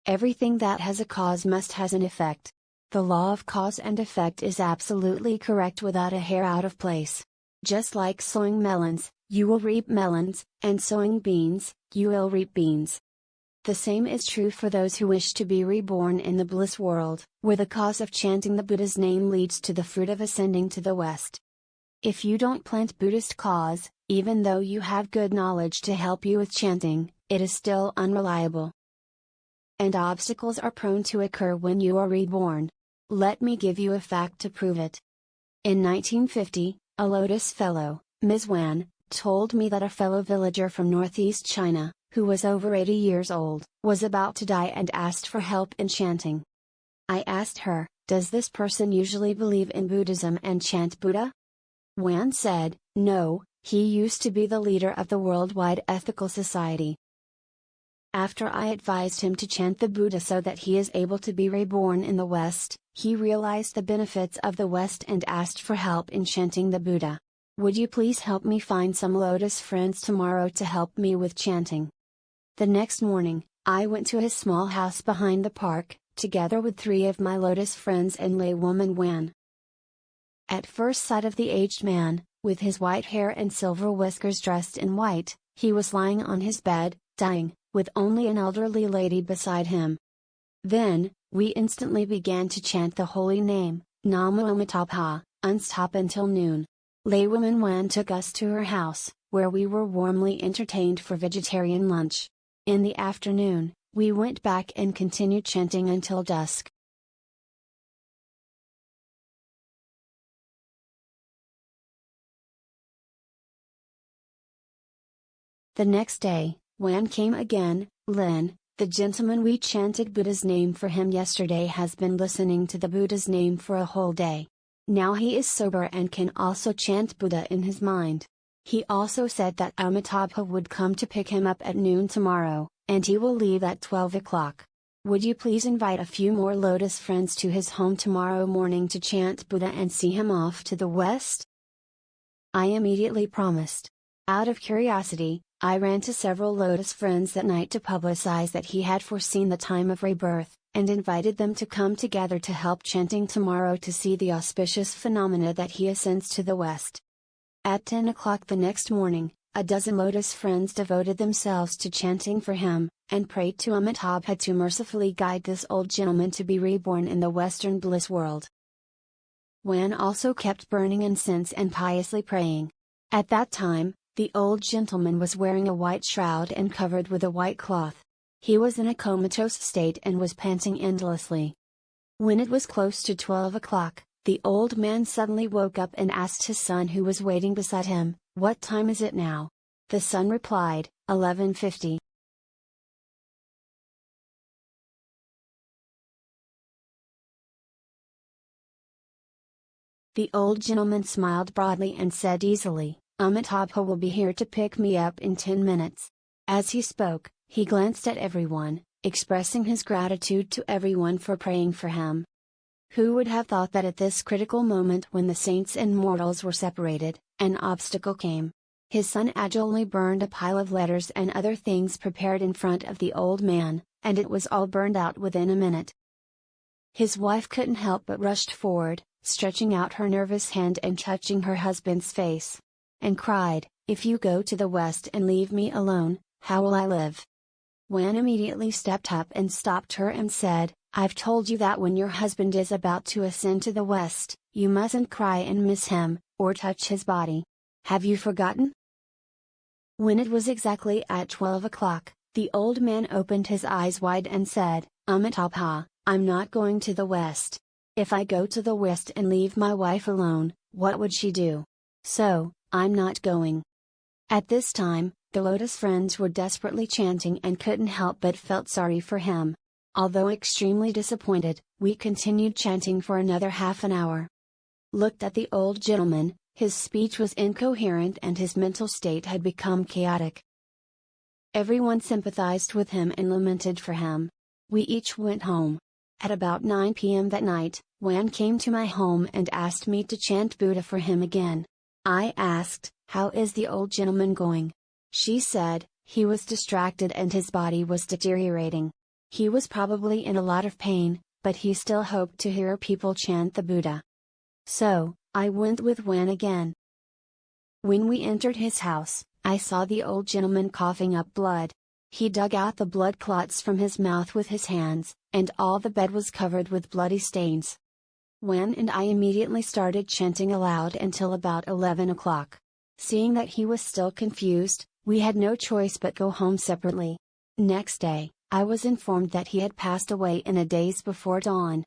Everything that has a cause must has an effect. The law of cause and effect is absolutely correct without a hair out of place. Just like sowing melons, you will reap melons, and sowing beans, you will reap beans. The same is true for those who wish to be reborn in the Bliss World, where the cause of chanting the Buddha's name leads to the fruit of ascending to the West. If you don't plant Buddhist cause, even though you have good knowledge to help you with chanting, it is still unreliable. And obstacles are prone to occur when you are reborn. Let me give you a fact to prove it. In 1950, a Lotus fellow, Ms. Wan, told me that a fellow villager from northeast China, who was over 80 years old, was about to die and asked for help in chanting. I asked her, does this person usually believe in Buddhism and chant Buddha? Wan said, no, he used to be the leader of the Worldwide Ethical Society. After I advised him to chant the Buddha so that he is able to be reborn in the West, he realized the benefits of the West and asked for help in chanting the Buddha. Would you please help me find some Lotus friends tomorrow to help me with chanting? The next morning, I went to his small house behind the park, together with 3 of my Lotus friends and laywoman Wan. At first sight of the aged man, with his white hair and silver whiskers dressed in white, he was lying on his bed, dying, with only an elderly lady beside him. Then, we instantly began to chant the holy name, Namo Amitabha, unstop until noon. Laywoman Wan took us to her house, where we were warmly entertained for vegetarian lunch. In the afternoon, we went back and continued chanting until dusk. The next day, Wan came again. Lin, the gentleman we chanted Buddha's name for him yesterday, has been listening to the Buddha's name for a whole day. Now he is sober and can also chant Buddha in his mind. He also said that Amitabha would come to pick him up at noon tomorrow, and he will leave at 12 o'clock. Would you please invite a few more Lotus friends to his home tomorrow morning to chant Buddha and see him off to the West? I immediately promised. Out of curiosity, I ran to several Lotus friends that night to publicize that he had foreseen the time of rebirth, and invited them to come together to help chanting tomorrow to see the auspicious phenomena that he ascends to the West. At 10 o'clock the next morning, a dozen Lotus friends devoted themselves to chanting for him, and prayed to Amitabha to mercifully guide this old gentleman to be reborn in the Western Bliss World. Wan also kept burning incense and piously praying. At that time, the old gentleman was wearing a white shroud and covered with a white cloth. He was in a comatose state and was panting endlessly. When it was close to 12 o'clock, the old man suddenly woke up and asked his son, who was waiting beside him, "What time is it now?" The son replied, 11:50. The old gentleman smiled broadly and said easily, "Amitabha will be here to pick me up in 10 minutes. As he spoke, he glanced at everyone, expressing his gratitude to everyone for praying for him. Who would have thought that at this critical moment, when the saints and mortals were separated, an obstacle came? His son agilely burned a pile of letters and other things prepared in front of the old man, and it was all burned out within a minute. His wife couldn't help but rushed forward, stretching out her nervous hand and touching her husband's face, and cried, "If you go to the West and leave me alone, how will I live?" Wan immediately stepped up and stopped her and said, "I've told you that when your husband is about to ascend to the West, you mustn't cry and miss him, or touch his body. Have you forgotten?" When it was exactly at 12 o'clock, the old man opened his eyes wide and said, "Amitabha, I'm not going to the West. If I go to the West and leave my wife alone, what would she do? So, I'm not going." At this time, the Lotus friends were desperately chanting and couldn't help but felt sorry for him. Although extremely disappointed, we continued chanting for another half an hour. Looked at the old gentleman, his speech was incoherent and his mental state had become chaotic. Everyone sympathized with him and lamented for him. We each went home. At about 9 p.m. that night, Wan came to my home and asked me to chant Buddha for him again. I asked, "How is the old gentleman going?" She said, "He was distracted and his body was deteriorating. He was probably in a lot of pain, but he still hoped to hear people chant the Buddha. So, I went with Wen again. When we entered his house, I saw the old gentleman coughing up blood. He dug out the blood clots from his mouth with his hands, and all the bed was covered with bloody stains. Wen and I immediately started chanting aloud until about 11 o'clock. Seeing that he was still confused, we had no choice but go home separately. Next day, I was informed that he had passed away in a daze before dawn.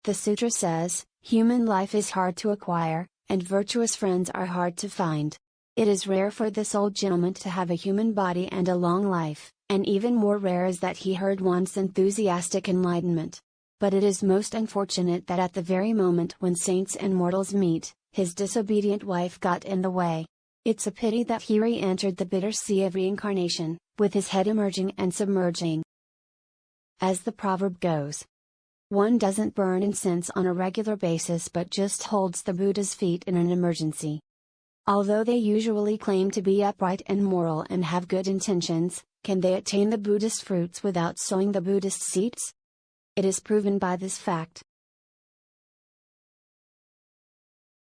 The sutra says, human life is hard to acquire, and virtuous friends are hard to find. It is rare for this old gentleman to have a human body and a long life, and even more rare is that he heard one's enthusiastic enlightenment. But it is most unfortunate that at the very moment when saints and mortals meet, his disobedient wife got in the way. It's a pity that he re-entered the bitter sea of reincarnation, with his head emerging and submerging. As the proverb goes, one doesn't burn incense on a regular basis but just holds the Buddha's feet in an emergency. Although they usually claim to be upright and moral and have good intentions, can they attain the Buddhist fruits without sowing the Buddhist seeds? It is proven by this fact.